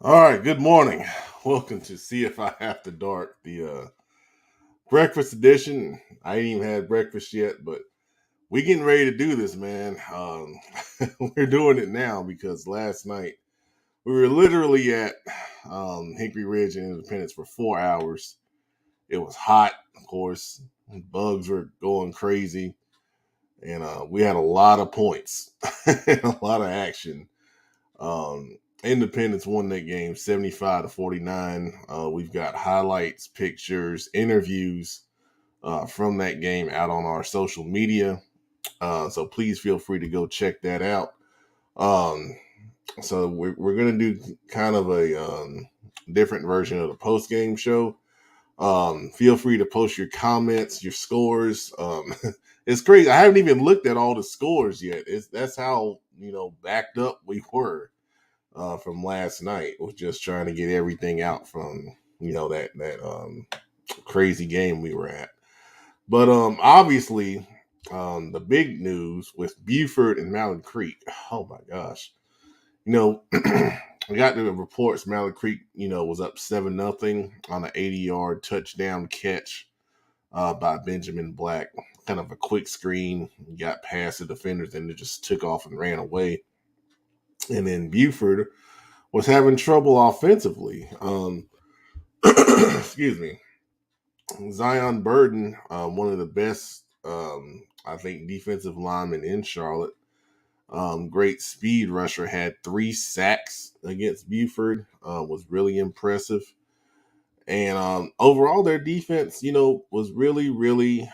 All right, good morning. Welcome to CFI After Dark, the breakfast edition. I ain't even had breakfast yet, but we getting ready to do this, man. We're doing it now because last night we were literally at Hickory Ridge and Independence for 4 hours. It was hot, of course. Bugs were going crazy, and we had a lot of points and a lot of action. Independence won that game 75-49. We've got highlights, pictures, interviews from that game out on our social media. So please feel free to go check that out. Um, so we're going to do kind of a different version of the post game show. Feel free to post your comments, your scores. It's crazy. I haven't even looked at all the scores yet. That's how backed up we were from last night. Was just trying to get everything out from that crazy game we were at. But obviously, the big news with Buford and Mallard Creek. Oh my gosh, I got the reports. Mallard Creek, was up 7-0 on an 80-yard touchdown catch by Benjamin Black. Kind of a quick screen, got past the defenders, and it just took off and ran away. And then Buford was having trouble offensively. Excuse me. Zion Burden, one of the best, I think, defensive linemen in Charlotte. Great speed rusher, had 3 sacks against Buford. Was really impressive. And overall, their defense, was really, really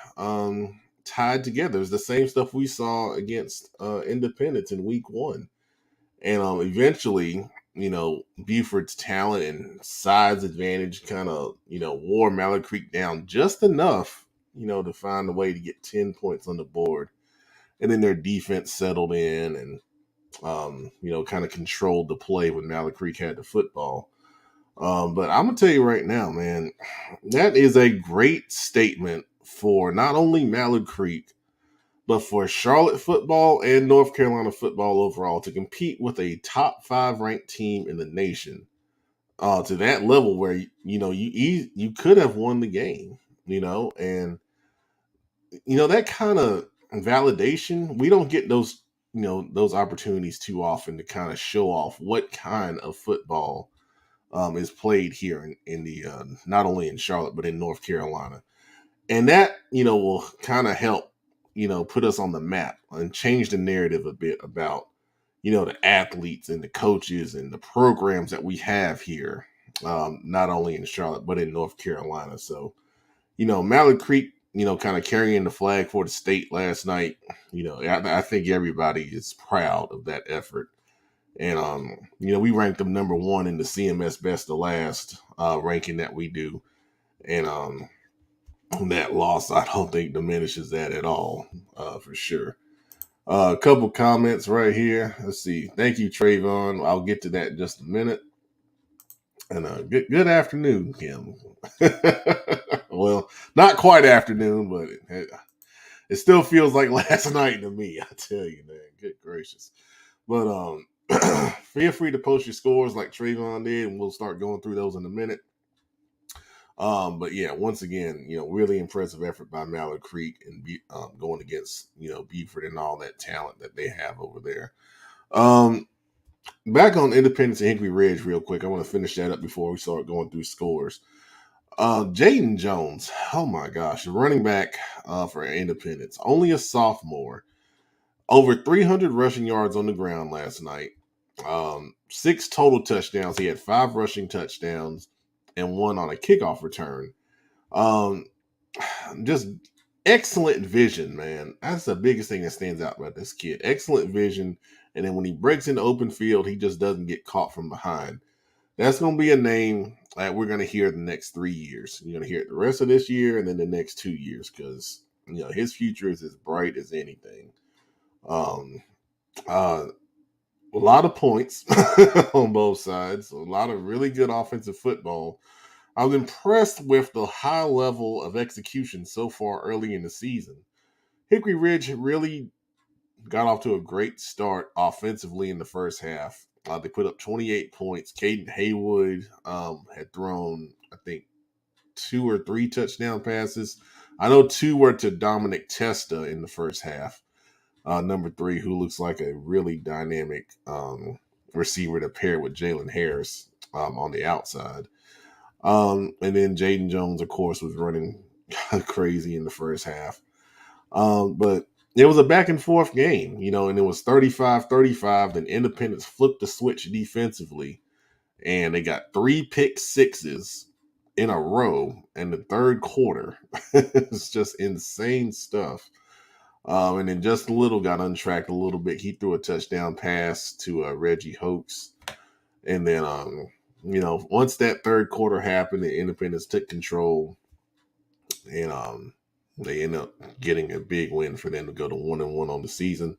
tied together. It's the same stuff we saw against Independence in week 1. And eventually, Buford's talent and size advantage kind of, wore Mallard Creek down just enough, to find a way to get 10 points on the board. And then their defense settled in and, kind of controlled the play when Mallard Creek had the football. But I'm going to tell you right now, man, that is a great statement for not only Mallard Creek, but for Charlotte football and North Carolina football overall to compete with a top 5 ranked team in the nation to that level where you could have won the game, and that kind of validation, we don't get those opportunities too often to kind of show off what kind of football is played here in the not only in Charlotte but in North Carolina. And that will kind of help put us on the map and change the narrative a bit about the athletes and the coaches and the programs that we have here, not only in Charlotte but in North Carolina. So Mallard Creek, kind of carrying the flag for the state last night. I think everybody is proud of that effort. And we ranked them number 1 in the CMS Best of Last ranking that we do. And that loss, I don't think diminishes that at all, for sure. A couple comments right here. Let's see. Thank you, Trayvon. I'll get to that in just a minute. And good afternoon, Kim. Well, not quite afternoon, but it still feels like last night to me. I tell you, man. Good gracious. But feel free to post your scores like Trayvon did, and we'll start going through those in a minute. But yeah, once again, really impressive effort by Mallard Creek and going against, Buford and all that talent that they have over there. Back on Independence and Hickory Ridge real quick. I want to finish that up before we start going through scores. Jaden Jones, oh my gosh, the running back for Independence, only a sophomore, over 300 rushing yards on the ground last night. 6 total touchdowns. He had 5 rushing touchdowns and 1 on a kickoff return. Um, just excellent vision, man. That's the biggest thing that stands out about this kid. Excellent vision. And then when he breaks into open field, he just doesn't get caught from behind. That's going to be a name that we're going to hear the next 3 years. You're going to hear it the rest of this year and then the next 2 years because, his future is as bright as anything. A lot of points on both sides. A lot of really good offensive football. I was impressed with the high level of execution so far early in the season. Hickory Ridge really got off to a great start offensively in the first half. They put up 28 points. Caden Haywood had thrown, I think, 2 or 3 touchdown passes. I know 2 were to Dominic Testa in the first half. Number 3, who looks like a really dynamic receiver to pair with Jalen Harris on the outside. And then Jaden Jones, of course, was running crazy in the first half. But it was a back and forth game, and it was 35-35. Then Independence flipped the switch defensively, and they got 3 pick sixes in a row in the third quarter. It's just insane stuff. And then Justin Little got untracked a little bit. He threw a touchdown pass to Reggie Hoax. And then, once that third quarter happened, the Independence took control, and they ended up getting a big win for them to go to 1-1 on the season.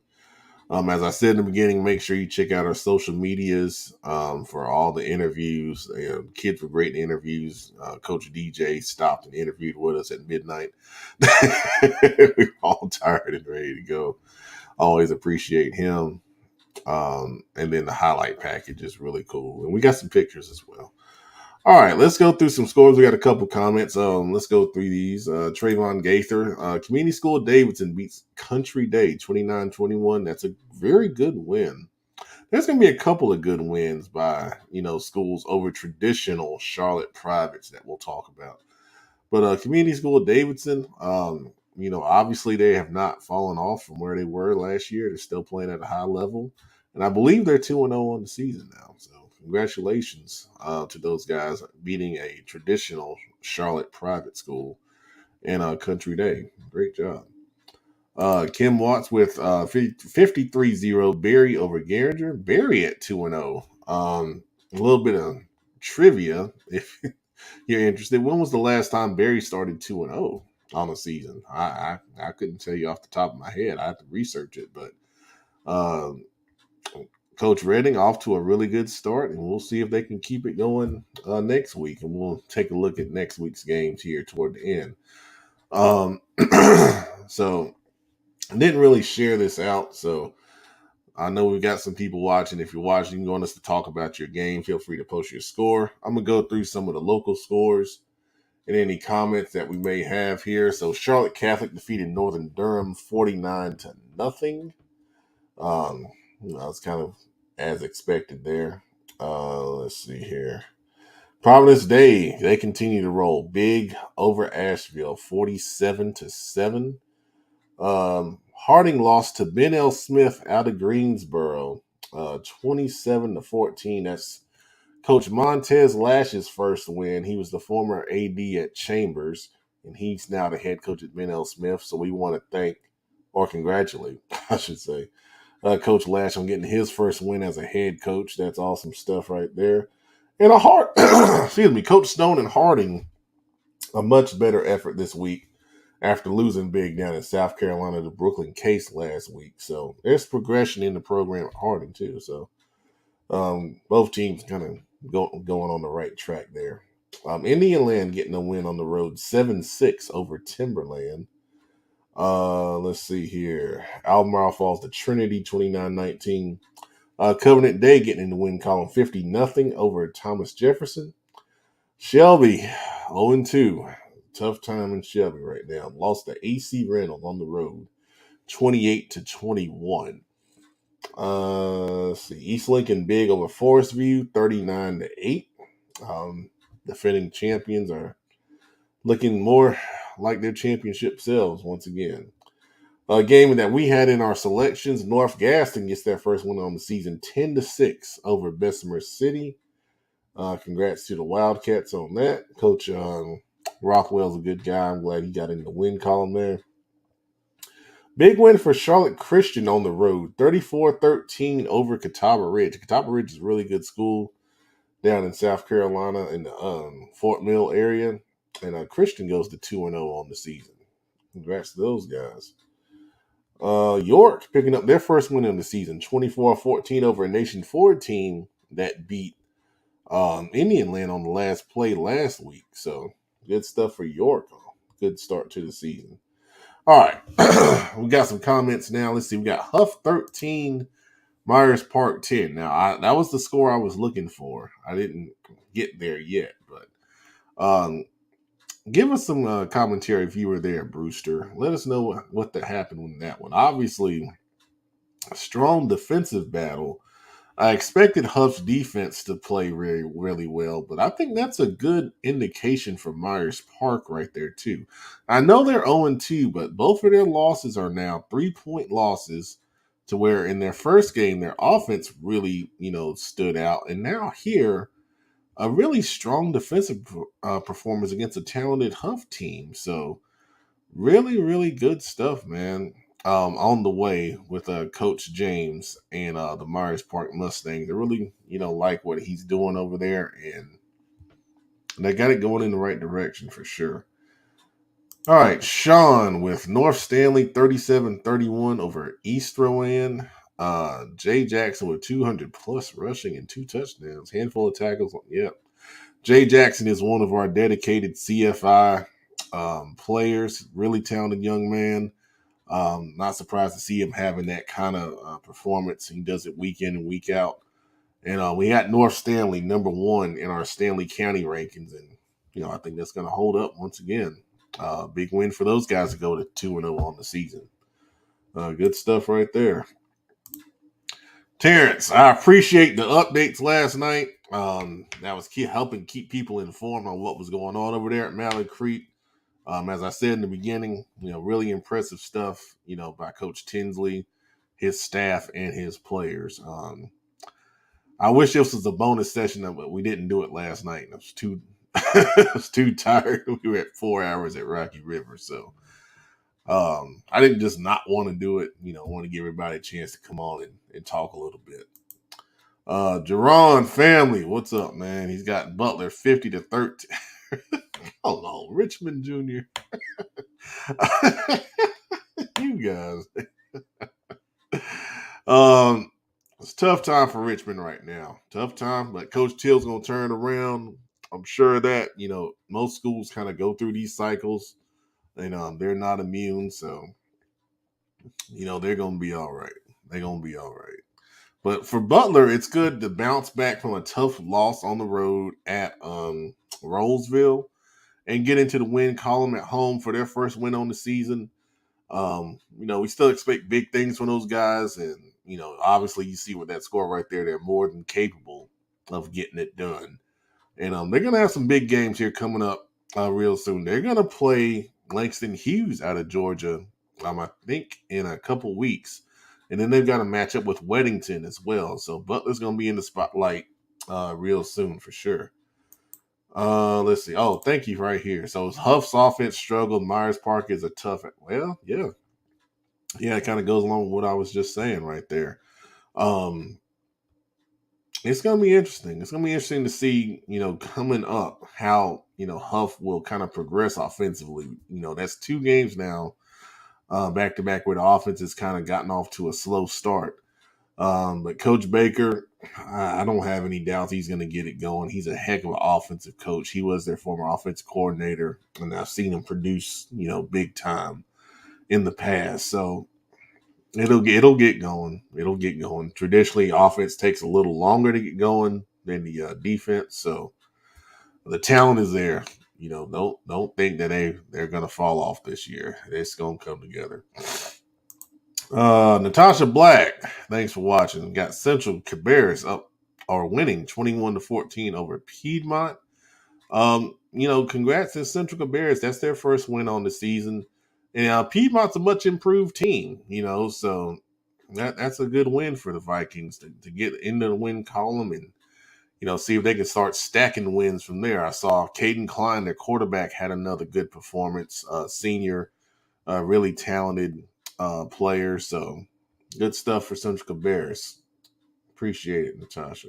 As I said in the beginning, make sure you check out our social medias for all the interviews. Kids were great interviews. Coach DJ stopped and interviewed with us at midnight. We're all tired and ready to go. Always appreciate him. And then the highlight package is really cool. And we got some pictures as well. All right, let's go through some scores. We got a couple comments. Let's go through these. Trayvon Gaither, Community School Davidson beats Country Day 29-21. That's a very good win. There's going to be a couple of good wins by, schools over traditional Charlotte privates that we'll talk about. But Community School Davidson, obviously they have not fallen off from where they were last year. They're still playing at a high level. And I believe they're 2-0 on the season now. So congratulations to those guys beating a traditional Charlotte private school in Country Day. Great job. Kim Watts with 53-0 Barry over Garinger. Barry at 2-0. A little bit of trivia if you're interested. When was the last time Barry started 2-0 on the season? I couldn't tell you off the top of my head. I have to research it, but Coach Redding off to a really good start, and we'll see if they can keep it going next week. And we'll take a look at next week's games here toward the end. So I didn't really share this out, so I know we've got some people watching. If you're watching, you want us to talk about your game, feel free to post your score. I'm going to go through some of the local scores and any comments that we may have here. So Charlotte Catholic defeated Northern Durham 49-0. It's kind of as expected there. Let's see here. Providence Day, they continue to roll big over Asheville 47-7. Harding lost to Ben L. Smith out of Greensboro 27-14. That's Coach Montez Lash's first win. He was the former AD at Chambers, and he's now the head coach at Ben L. Smith. So we want to thank, or congratulate, I should say, Coach Lash on getting his first win as a head coach. That's awesome stuff right there. And Coach Stone and Harding, a much better effort this week after losing big down in South Carolina to Brooklyn Case last week. So there's progression in the program at Harding too. So both teams kind of going on the right track there. Indian Land getting a win on the road 7-6 over Timberland. Let's see here. Albemarle falls to Trinity 29-19. Covenant Day getting in the win column 50-0 over Thomas Jefferson. Shelby 0-2. Tough time in Shelby right now. Lost to AC Reynolds on the road 28-21. Let's see. East Lincoln big over Forest View 39-8. Defending champions are looking more like their championship selves once again. A game that we had in our selections, North Gaston gets their first win on the season 10-6 over Bessemer City. Congrats to the Wildcats on that. Coach Rockwell's a good guy. I'm glad he got in the win column there. Big win for Charlotte Christian on the road, 34-13 over Catawba Ridge. Catawba Ridge is a really good school down in South Carolina in the Fort Mill area. And Christian goes to 2-0 on the season. Congrats to those guys. York picking up their first win of the season, 24-14 over a Nation Ford team that beat Indian Land on the last play last week. So good stuff for York. Good start to the season. All right. We got some comments now. Let's see. We got Huff 13, Myers Park 10. Now, that was the score I was looking for. I didn't get there yet, but give us some commentary if you were there, Brewster. Let us know what happened with that one. Obviously, a strong defensive battle. I expected Huff's defense to play really, really well, but I think that's a good indication for Myers Park right there, too. I know they're 0-2, but both of their losses are now 3-point losses, to where in their first game, their offense really, stood out. And now here, a really strong defensive performance against a talented Huff team. So, really, really good stuff, man. On the way with Coach James and the Myers Park Mustangs. I really, like what he's doing over there, and they got it going in the right direction for sure. All right, Sean with North Stanley 37-31 over East Rowan. Jay Jackson with 200 plus rushing and 2 touchdowns, handful of tackles. Yep. Jay Jackson is one of our dedicated CFI players, really talented young man. Not surprised to see him having that kind of performance. He does it week in and week out. And we got North Stanley #1 in our Stanley County rankings, and I think that's going to hold up once again. Big win for those guys to go to 2-0 on the season. Good stuff right there. Terrence, I appreciate the updates last night. That was helping keep people informed on what was going on over there at Mallard Creek. As I said in the beginning, really impressive stuff, by Coach Tinsley, his staff, and his players. I wish this was a bonus session, but we didn't do it last night. I was too, I was too tired. We were at 4 hours at Rocky River, so I didn't just not want to do it. Want to give everybody a chance to come on and talk a little bit. Jerron family, what's up, man? He's got Butler 50-13. Oh no, Richmond Jr. You guys. It's a tough time for Richmond right now. Tough time, but Coach Till's gonna turn around. I'm sure that most schools kind of go through these cycles, and they're not immune. So they're gonna be all right. They're gonna be all right. But for Butler, it's good to bounce back from a tough loss on the road at Rolesville and get into the win column at home for their first win on the season. We still expect big things from those guys, and obviously you see with that score right there, they're more than capable of getting it done. And they're gonna have some big games here coming up real soon. They're gonna play Langston Hughes out of Georgia, I think in a couple weeks, and then they've got a matchup with Weddington as well. So Butler's gonna be in the spotlight real soon for sure. Let's see. Oh, thank you right here. So Huff's offense struggled. Myers Park is a tough. Well, yeah. Yeah, it kind of goes along with what I was just saying right there. It's gonna be interesting. It's gonna be interesting to see, coming up how, Huff will kind of progress offensively. That's 2 games now, back to back where the offense has kind of gotten off to a slow start. But Coach Baker, I don't have any doubts he's going to get it going. He's a heck of an offensive coach. He was their former offensive coordinator, and I've seen him produce, big time in the past. So it'll get going. It'll get going. Traditionally, offense takes a little longer to get going than the defense. So the talent is there. Don't think that they're going to fall off this year. It's going to come together. Natasha Black, thanks for watching. Got Central Cabarrus up or winning 21-14 over Piedmont. Congrats to Central Cabarrus. That's their first win on the season. And Piedmont's a much improved team, so that's a good win for the Vikings to get into the win column and see if they can start stacking wins from there. I saw Caden Klein, their quarterback, had another good performance. Senior, really talented player. So good stuff for Central Cabarrus. Appreciate it, Natasha.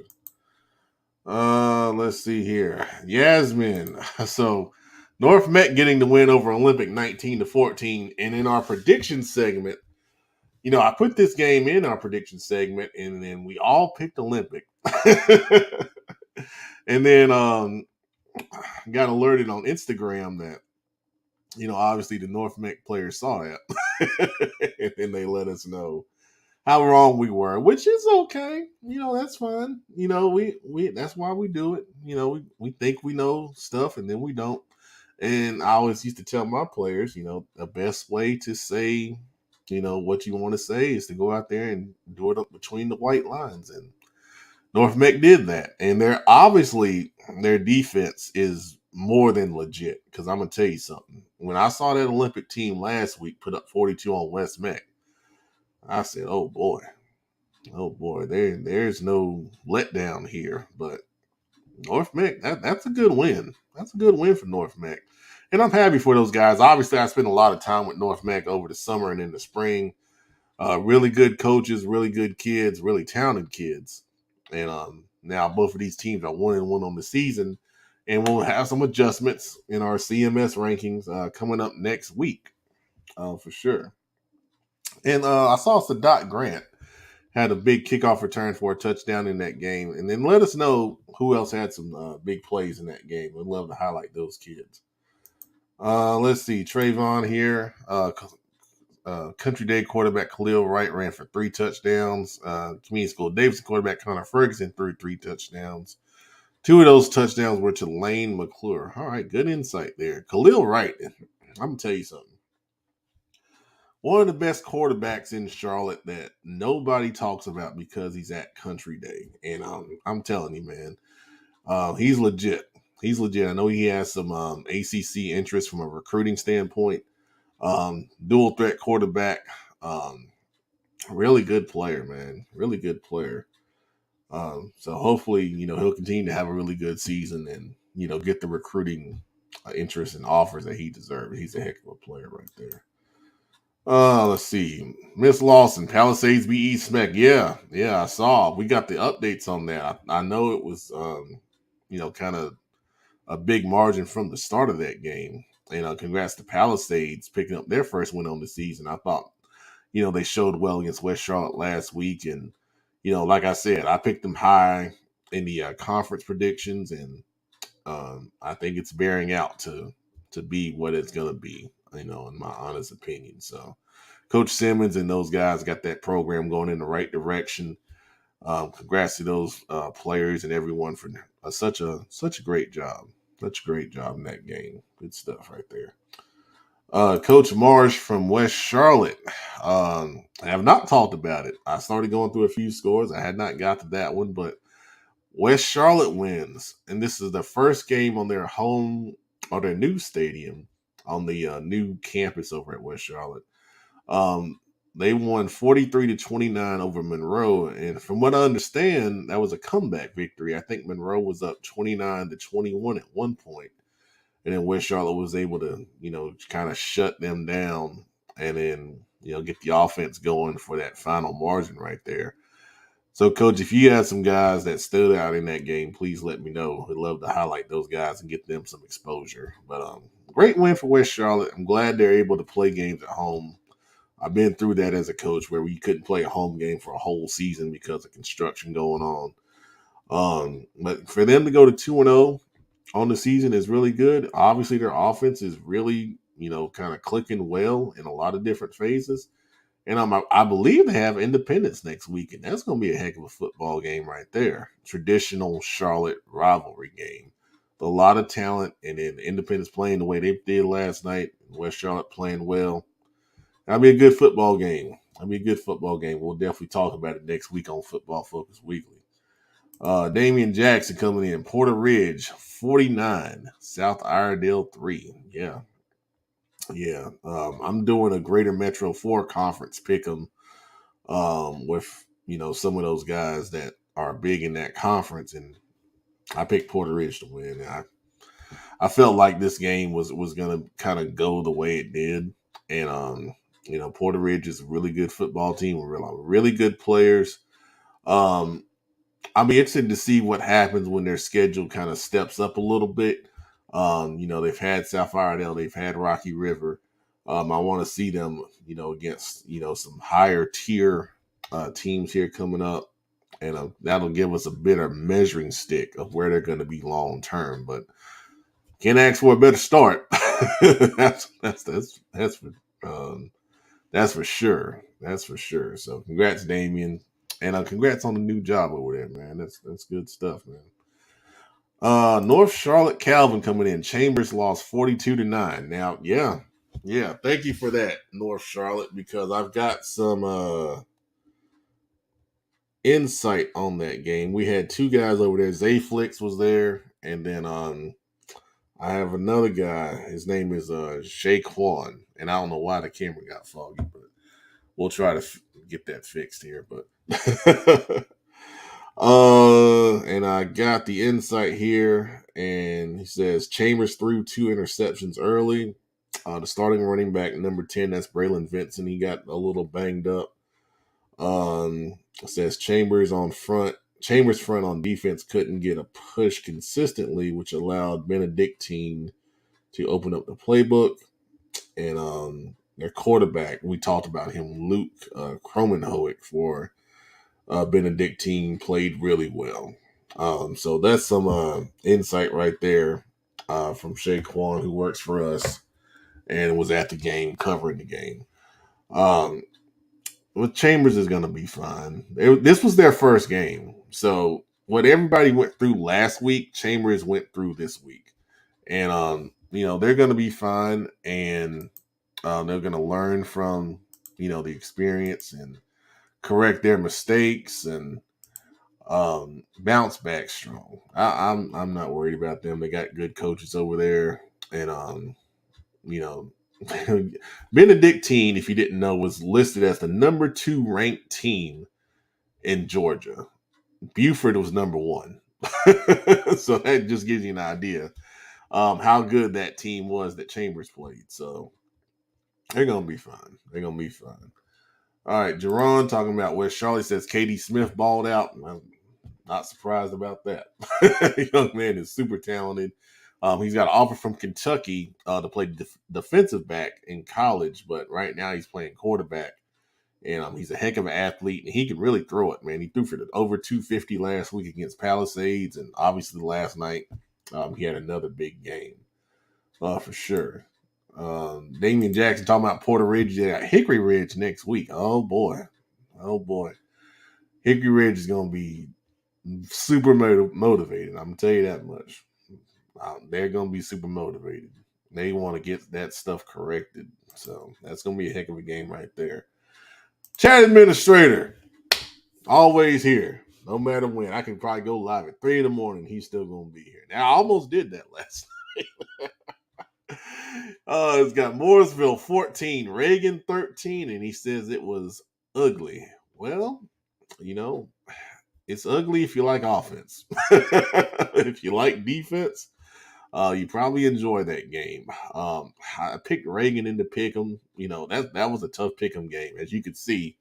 Let's see here. Yasmin. So North Met getting the win over Olympic 19-14. And in our prediction segment, I put this game in our prediction segment, and then we all picked Olympic. And then got alerted on Instagram that Obviously the North Mech players saw that, and then they let us know how wrong we were, which is okay. That's fine. We that's why we do it. We think we know stuff and then we don't. And I always used to tell my players, the best way to say, what you want to say is to go out there and do it up between the white lines. And North Mech did that. And they're obviously their defense is more than legit. Because I'm gonna tell you something. When I saw that Olympic team last week put up 42 on West Mech, I said, oh boy, there's no letdown here. But North Mech, that's a good win. That's a good win for North Mech. And I'm happy for those guys. Obviously, I spent a lot of time with North Mech over the summer and in the spring. Really good coaches, really good kids, really talented kids. And now both of these teams are 1-1 on the season. And we'll have some adjustments in our CMS rankings coming up next week for sure. And I saw Sadat Grant had a big kickoff return for a touchdown in that game. And then let us know who else had some big plays in that game. We'd love to highlight those kids. Let's see. Trayvon here. Country Day quarterback Khalil Wright ran for 3 touchdowns. Community School Davidson quarterback Connor Ferguson threw 3 touchdowns. 2 of those touchdowns were to Lane McClure. All right, good insight there. Khalil Wright, I'm going to tell you something. One of the best quarterbacks in Charlotte that nobody talks about because he's at Country Day. And I'm telling you, man, he's legit. He's legit. I know he has some ACC interest from a recruiting standpoint. Dual threat quarterback. Really good player, man. Really good player. So hopefully, he'll continue to have a really good season and, get the recruiting interest and offers that he deserves. He's a heck of a player right there. Let's see. Miss Lawson, Palisades v East Smack. Yeah, I saw. We got the updates on that. I know it was, kind of a big margin from the start of that game. Congrats to Palisades picking up their first win on the season. I thought, they showed well against West Charlotte last week. And, like I said, I picked them high in the conference predictions. And I think it's bearing out to be what it's going to be, in my honest opinion. So Coach Simmons and those guys got that program going in the right direction. Congrats to those players and everyone for such a great job. Such a great job in that game. Good stuff right there. Coach Marsh from West Charlotte. I have not talked about it. I started going through a few scores. I had not got to that one, but West Charlotte wins. And this is the first game on their home or their new stadium on the new campus over at West Charlotte. They won 43-29 over Monroe. And from what I understand, that was a comeback victory. I think Monroe was up 29-21 at one point. And then West Charlotte was able to, kind of shut them down and then, get the offense going for that final margin right there. So, Coach, if you had some guys that stood out in that game, please let me know. I'd love to highlight those guys and get them some exposure. But great win for West Charlotte. I'm glad they're able to play games at home. I've been through that as a coach where we couldn't play a home game for a whole season because of construction going on. But for them to go to 2-0 on the season is really good. Obviously, their offense is really, kind of clicking well in a lot of different phases. And I believe they have Independence next week, and that's going to be a heck of a football game right there. Traditional Charlotte rivalry game. A lot of talent, and then Independence playing the way they did last night, West Charlotte playing well. That'll be a good football game. We'll definitely talk about it next week on Football Focus Weekly. Damian Jackson coming in. Porter Ridge, 49. South Iredale, 3. Yeah. I'm doing a Greater Metro 4 conference pick'em with, some of those guys that are big in that conference. And I picked Porter Ridge to win. And I felt like this game was going to kind of go the way it did. And, Porter Ridge is a really good football team with really good players. I'll be interested to see what happens when their schedule kind of steps up a little bit. They've had South Iredale, they've had Rocky River. I want to see them, against, some higher tier teams here coming up. And that'll give us a better measuring stick of where they're going to be long term. But can't ask for a better start. That's for um, that's for sure. That's for sure. So congrats, Damien, and congrats on the new job over there, man. That's good stuff, man. North Charlotte Calvin coming in. Chambers lost 42-9. Now, yeah, yeah. Thank you for that, North Charlotte, because I've got some insight on that game. We had two guys over there. Zayflix was there, and then I have another guy. His name is Shaquan, and I don't know why the camera got foggy, but we'll try to get that fixed here. But and I got the insight here, and he says Chambers threw two interceptions early. The starting running back, number 10, that's Braylon Vincent. He got a little banged up. It says Chambers front on defense couldn't get a push consistently, which allowed Benedictine to open up the playbook. And their quarterback, we talked about him, Luke Kromenhoek for Benedictine, played really well. So that's some insight right there from Shaquan, who works for us and was at the game covering the game. Um, well, Chambers is going to be fine. This was their first game. So what everybody went through last week, Chambers went through this week. And, they're going to be fine. And they're going to learn from, the experience and correct their mistakes and bounce back strong. I'm not worried about them. They got good coaches over there. And, you know, Benedictine, if you didn't know, was listed as the number 2 ranked team in Georgia. Buford was number 1. So that just gives you an idea how good that team was that Chambers played. So they're going to be fine. They're going to be fine. All right, Jerron talking about where Charlie says Katie Smith balled out. I'm not surprised about that. Young man is super talented. He's got an offer from Kentucky to play defensive back in college, but right now he's playing quarterback. And he's a heck of an athlete, and he can really throw it, man. He threw for over 250 last week against Palisades, and obviously last night he had another big game for sure. Damian Jackson talking about Porter Ridge. They got Hickory Ridge next week. Oh boy. Hickory Ridge is going to be super motivated. I'm going to tell you that much. They're going to be super motivated. They want to get that stuff corrected. So that's going to be a heck of a game right there. Chat administrator, always here, no matter when. I can probably go live at 3 in the morning. He's still going to be here. Now, I almost did that last night. It's got Mooresville 14, Reagan 13, and he says it was ugly. Well, it's ugly if you like offense. If you like defense, you probably enjoy that game. I picked Reagan in to pick him. That was a tough pick 'em game. As you could see,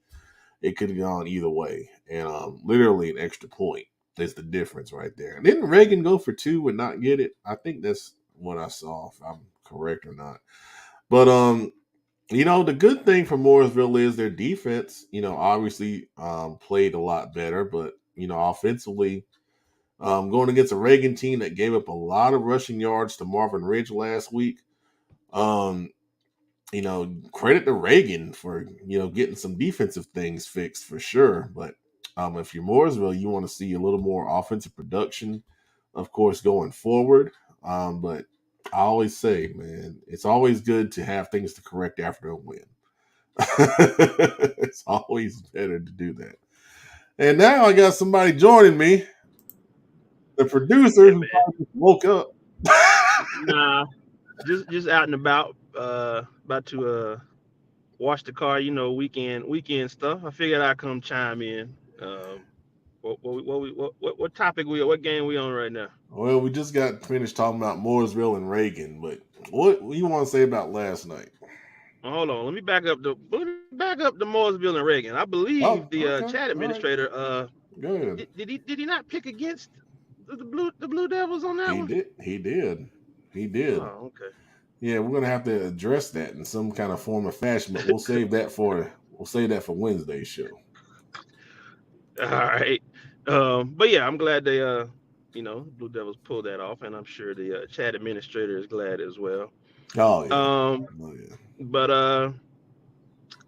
it could have gone either way. And literally an extra point is the difference right there. And didn't Reagan go for 2 and not get it? I think that's what I saw, if I'm correct or not. But the good thing for Mooresville is their defense, obviously played a lot better, but offensively, going against a Reagan team that gave up a lot of rushing yards to Marvin Ridge last week. Um, credit to Reagan for, getting some defensive things fixed for sure. But if you're Mooresville, you want to see a little more offensive production, of course, going forward. But I always say, man, it's always good to have things to correct after a win. It's always better to do that. And now I got somebody joining me, the producer Yeah, who man. probably just woke up. Nah, just out and about. About to wash the car. Weekend stuff. I figured I'd come chime in. What topic what game we on right now? Well, we just got finished talking about Mooresville and Reagan, but what do you want to say about last night? Hold on. Let me back up the Mooresville and Reagan. I believe Oh, the okay. chat All right. administrator Go ahead. did he not pick against the Blue Devils on that He one? did. He did. He did. Oh, okay. Yeah, we're gonna have to address that in some kind of form or fashion, but we'll save that for Wednesday's show. All right. But yeah, I'm glad Blue Devils pulled that off, and I'm sure the chat administrator is glad as well. Oh yeah. Um, Oh yeah. but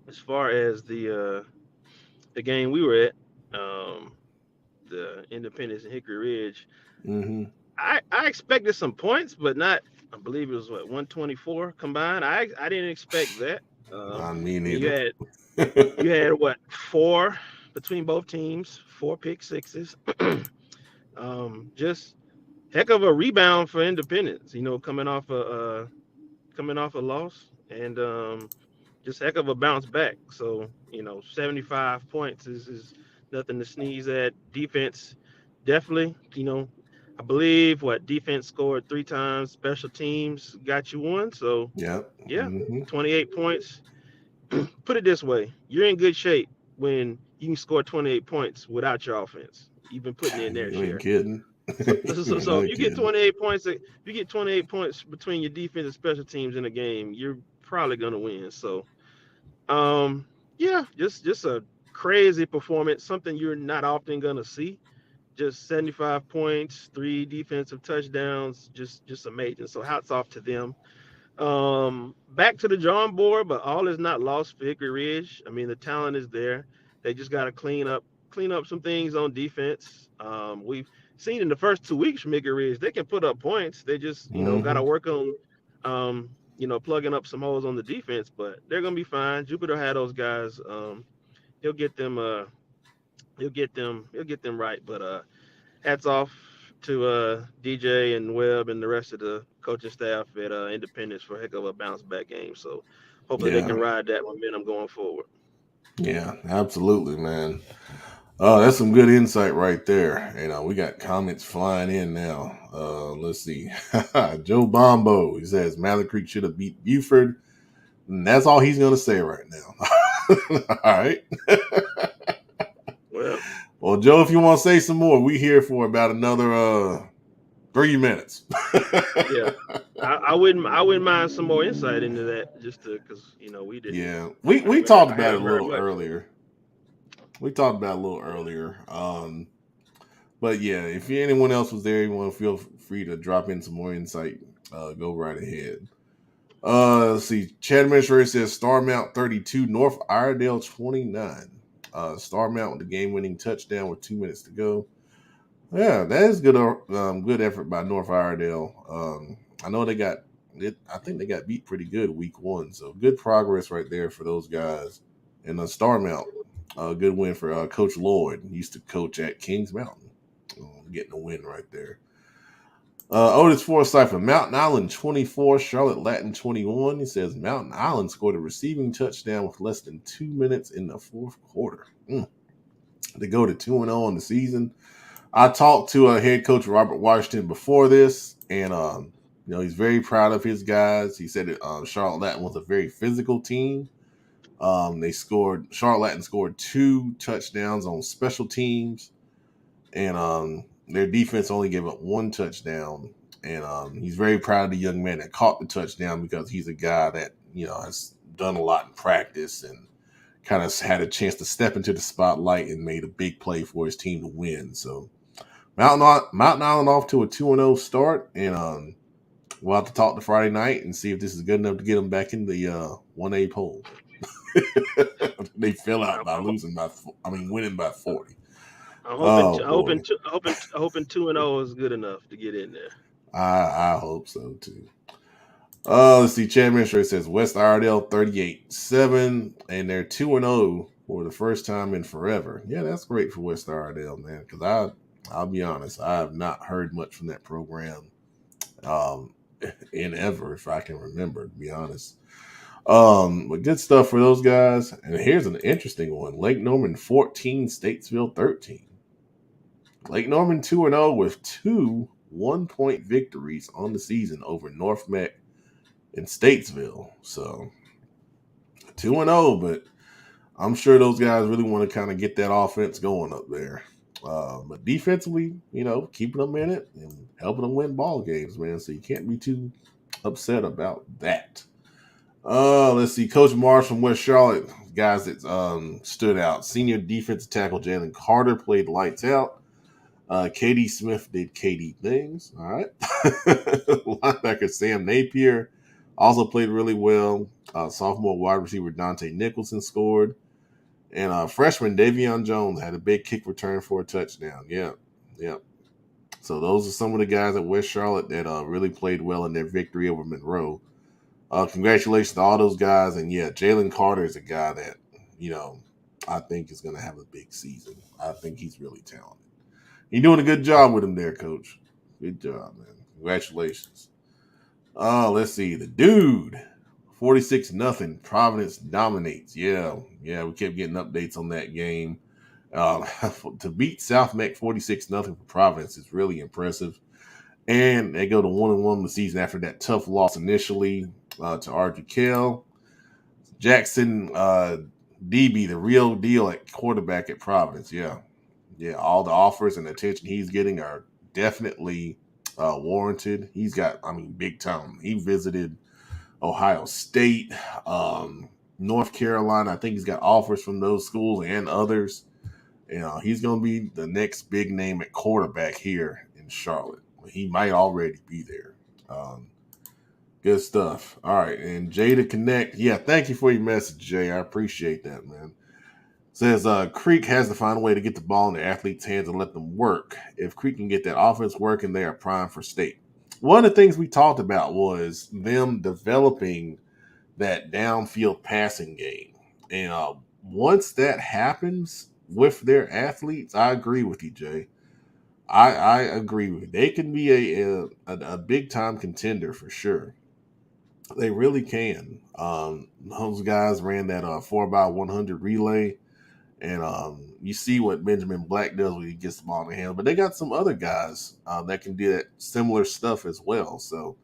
as far as the game we were at, um, the Independence and Hickory Ridge, Mm-hmm. I expected some points, but not. I believe it was what 124 combined. I didn't expect that. Not me I mean, neither. you had what four between both teams, four pick sixes. Just heck of a rebound for Independence. Coming off a loss, and just heck of a bounce back. So 75 points is nothing to sneeze at. Defense definitely. I believe what defense scored three times. Special teams got you one. So Yep. yeah, Mm-hmm. 28 points. Put it this way: you're in good shape when you can score 28 points without your offense. You've been putting in their You ain't share. kidding. So, You're so if not you get kidding. 28 points, if you get 28 points between your defense and special teams in a game, you're probably gonna win. So, um, yeah, just a crazy performance, something you're not often gonna see. Just 75 points, three defensive touchdowns, just amazing. So, hats off to them. Back to the drawing board, but all is not lost for Hickory Ridge. I mean, the talent is there. They just got to clean up some things on defense. We've seen in the first 2 weeks from Hickory Ridge, they can put up points. They just, got Mm-hmm. to work on, plugging up some holes on the defense. But they're gonna be fine. Jupiter had those guys. He'll get them. He'll get them right. But hats off to DJ and Webb and the rest of the coaching staff at Independence for a heck of a bounce back game. So hopefully they can Yeah. ride that momentum going forward. Yeah. Absolutely, man. Oh, that's some good insight right there. And we got comments flying in now. Let's see. Joe Bombo, he says Mallard Creek should have beat Buford. And that's all he's going to say right now. All right. Well, Well, Joe, if you want to say some more, we here for about another 3 minutes. yeah, I wouldn't mind some more insight into that just to because we didn't Yeah. I We haven't heard talked I about it haven't a heard little much. So earlier. We talked about it a little yeah. earlier. But yeah, if anyone else was there, you want to feel free to drop in some more insight. Go right ahead. Let's see. Chat administrator says Star Mount 32, North Iredale 29. Star Mount with the game-winning touchdown with 2 minutes to go. Yeah, that is good. Good effort by North Iredale. I know they got it. I think they got beat pretty good week one, so good progress right there for those guys. And Star Mount, good win for Coach Lloyd. He used to coach at Kings Mountain, getting a win right there. Otis Forsyth from Mountain Island 24, Charlotte Latin 21. He says Mountain Island scored a receiving touchdown with less than 2 minutes in the fourth quarter. They go to 2-0 on the season. I talked to head coach Robert Washington before this, and he's very proud of his guys. He said that Charlotte Latin was a very physical team. Charlotte Latin scored 2 touchdowns on special teams, and their defense only gave up 1 touchdown. And he's very proud of the young man that caught the touchdown because he's a guy that has done a lot in practice and kind of had a chance to step into the spotlight and made a big play for his team to win. So Mountain Island off to a 2-0 start, and we'll have to talk to Friday night and see if this is good enough to get them back in the 1A poll. They fell out by I'm, winning by 40. I'm hoping Oh to, hoping boy, to, hoping hoping 2-0 is good enough to get in there. I hope so too. Let's see. Chad Administrator says West Iredale 38-7, and they're 2-0 for the first time in forever. Yeah, that's great for West Iredale, man. Because I'll be honest, I have not heard much from that program um, in ever, if I can remember, to be honest. But good stuff for those guys. And here's an interesting one: Lake Norman 14, Statesville 13. Lake Norman 2-0 with 2 1-point victories on the season over North Meck in Statesville. So 2-0, but I'm sure those guys really want to kind of get that offense going up there. But defensively, keeping them in it and helping them win ball games, man. So you can't be too upset about that. Let's see. Coach Marsh from West Charlotte, guys that stood out. Senior defensive tackle Jalen Carter played lights out. Katie Smith did Katie things. All right. Linebacker Sam Napier Also played really well. Sophomore wide receiver Dante Nicholson scored. And freshman Davion Jones had a big kick return for a touchdown. Yeah. Yeah. So those are some of the guys at West Charlotte that really played well in their victory over Monroe. Congratulations to all those guys. And yeah, Jalen Carter is a guy that, you know, I think is going to have a big season. I think he's really talented. You're doing a good job with him there, Coach. Good job, man. Congratulations. Let's see. The dude, 46 nothing. Providence dominates. Yeah. We kept getting updates on that game. To beat South Meck 46 nothing for Providence is really impressive. And they go to 1-1 the season after that tough loss initially to RGK. Jackson DB, the real deal at quarterback at Providence. Yeah. All the offers and attention he's getting are definitely warranted. He's got, big time. He visited Ohio State, North Carolina. I think he's got offers from those schools and others. He's going to be the next big name at quarterback here in Charlotte. He might already be there. Good stuff. All right. And Jay to connect. Yeah, thank you for your message, Jay. I appreciate that, man. Says Creek has to find a way to get the ball in the athletes' hands and let them work. If Creek can get that offense working, they are prime for state. One of the things we talked about was them developing that downfield passing game. And once that happens with their athletes, I agree with you, Jay. I agree with you. They can be a big time contender for sure. They really can. Those guys ran that 4x100 relay, and you see what Benjamin Black does when he gets the ball in the hand. But they got some other guys that can do that similar stuff as well. So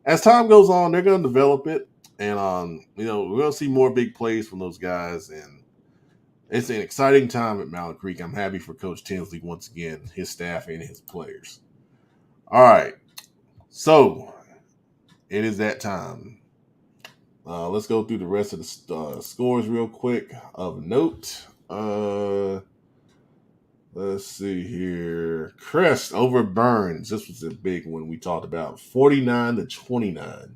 as time goes on, they're going to develop it, and we're going to see more big plays from those guys. And it's an exciting time at Mallard Creek. I'm happy for Coach Tinsley once again, his staff, and his players. All right, so it is that time. Let's go through the rest of the scores real quick. Of note, let's see here. Crest over Burns. This was a big one we talked about. 49-29.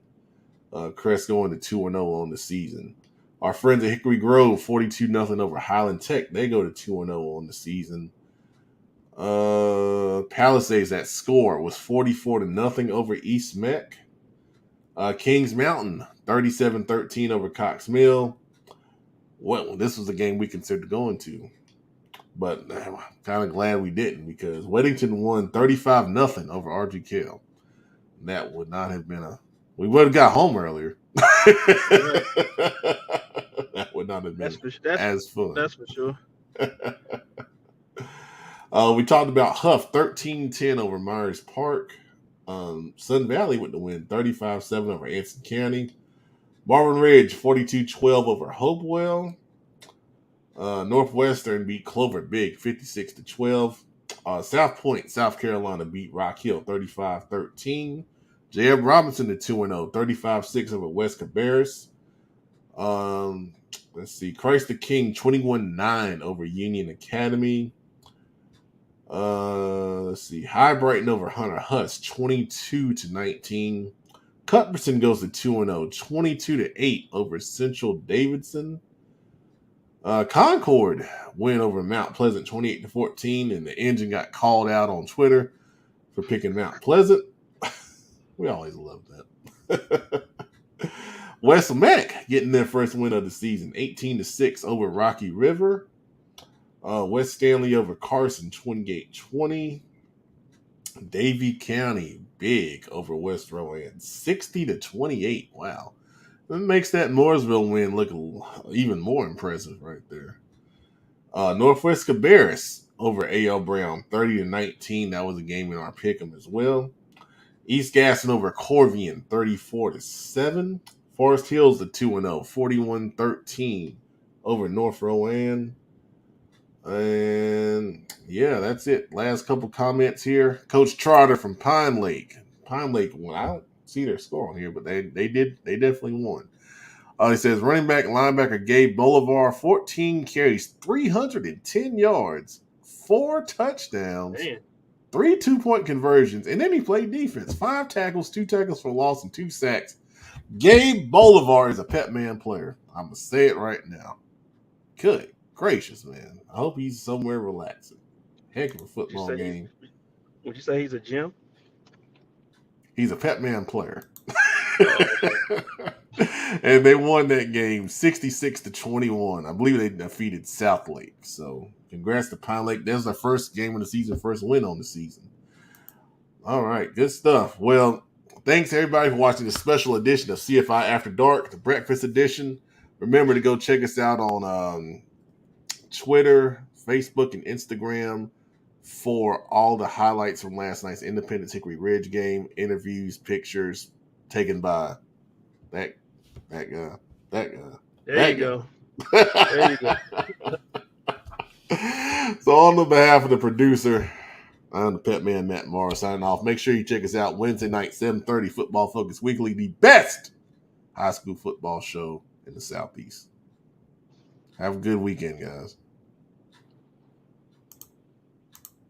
Crest going to 2-0 on the season. Our friends at Hickory Grove, 42-0 over Highland Tech. They go to 2-0 on the season. Palisades, that score was 44-0 over East Meck. Kings Mountain, 37-13 over Cox Mill. Well, this was a game we considered going to, but I'm kind of glad we didn't, because Weddington won 35-0 over RGK. That would not have been we would have got home earlier. That would not have been as fun. That's for sure. We talked about Huff 13-10 over Myers Park. Sun Valley with the win 35-7 over Anson County. Marvin Ridge 42-12 over Hopewell. Northwestern beat Clover Big 56-12. South Point, South Carolina beat Rock Hill 35-13. J.F. Robinson to 2-0, 35-6 over West Cabarrus. Let's see. Christ the King 21-9 over Union Academy. Let's see. High Brighton over Hunter Huss 22-19. Cuthbertson goes to 2-0, 22-8 over Central Davidson. Concord win over Mount Pleasant 28-14, and the Engine got called out on Twitter for picking Mount Pleasant. We always love that. West Meck getting their first win of the season, 18-6 over Rocky River. West Stanley over Carson, 28-20. Davie County big over West Rowan, 60-28. Wow. That makes that Mooresville win look even more impressive right there. Northwest Cabarrus over A.L. Brown, 30-19. That was a game in our pick'em as well. East Gaston over Corvian, 34-7. Forest Hills to 2-0, 41-13 over North Rowan. And yeah, that's it. Last couple comments here. Coach Trotter from Pine Lake. Pine Lake won. I don't see their score on here, but they definitely won. He says running back linebacker Gabe Bolivar, 14 carries, 310 yards, 4 touchdowns, Man. 3 2-point conversions, and then he played defense. 5 tackles, 2 tackles for loss, and 2 sacks. Gabe Bolivar is a Pet Man player. I'm going to say it right now. Good gracious, man. I hope he's somewhere relaxing. Heck of a Would you football say game. would you say he's a gem? He's a Pet Man player. Oh, okay. And they won that game 66-21. I believe they defeated South Lake. So congrats to Pine Lake. That was their first game of the season, first win on the season. All right, good stuff. Well, thanks everybody for watching this special edition of CFI After Dark, the breakfast edition. Remember to go check us out on Twitter, Facebook, and Instagram for all the highlights from last night's Independence Hickory Ridge game, interviews, pictures taken by that guy, There you that go. There you go. guy. So on the behalf of the producer, I'm the Pet Man Matt Morris signing off. Make sure you check us out Wednesday night, 7:30, Football Focus Weekly, the best high school football show in the Southeast. Have a good weekend, guys.